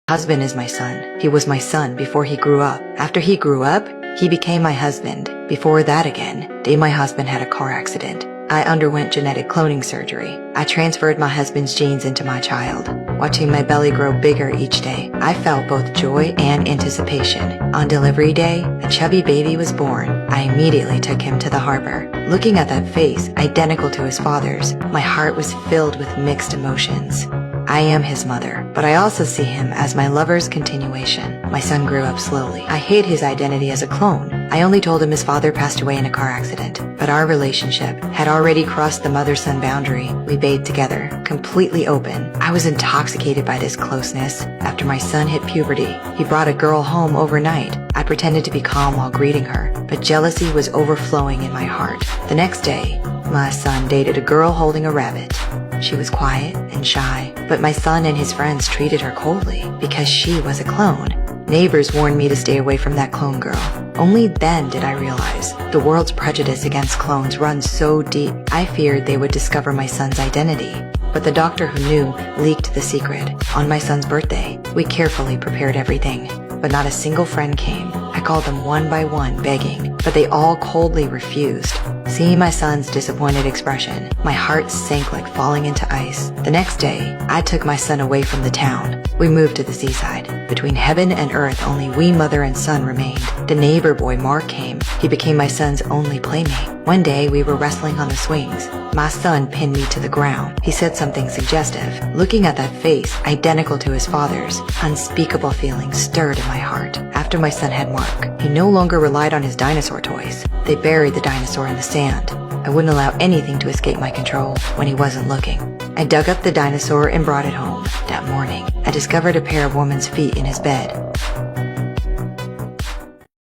Husband is my son. He was my son before he grew up. After he grew up, he became my husband. Before that again, day my husband had a car accident. I underwent genetic cloning surgery. I transferred my husband's genes into my child. Watching my belly grow bigger each day, I felt both joy and anticipation. On delivery day, a chubby baby was born. I immediately took him to the harbor. Looking at that face, identical to his father's, my heart was filled with mixed emotions. I am his mother, but I also see him as my lover's continuation. My son grew up slowly. I hid his identity as a clone. I only told him his father passed away in a car accident, but our relationship had already crossed the mother-son boundary. We bathed together, completely open. I was intoxicated by this closeness. After my son hit puberty, he brought a girl home overnight. I pretended to be calm while greeting her, but jealousy was overflowing in my heart. The next day, my son dated a girl holding a rabbit. She was quiet and shy, but my son and his friends treated her coldly because she was a clone. Neighbors warned me to stay away from that clone girl. Only then did I realize the world's prejudice against clones runs so deep. I feared they would discover my son's identity. But the doctor who knew leaked the secret. On my son's birthday, we carefully prepared everything, but not a single friend came. I called them one by one, begging, but they all coldly refused. Seeing my son's disappointed expression, my heart sank like falling into ice. The next day, I took my son away from the town. We moved to the seaside. Between heaven and earth, only we mother and son remained. The neighbor boy, Mark, came. He became my son's only playmate. One day, we were wrestling on the swings. My son pinned me to the ground. He said something suggestive. Looking at that face, identical to his father's, unspeakable feelings stirred in my heart. After my son had Mark, he no longer relied on his dinosaur toys. They buried the dinosaur in the sand. I wouldn't allow anything to escape my control when he wasn't looking. I dug up the dinosaur and brought it home. That morning, I discovered a pair of woman's feet in his bed.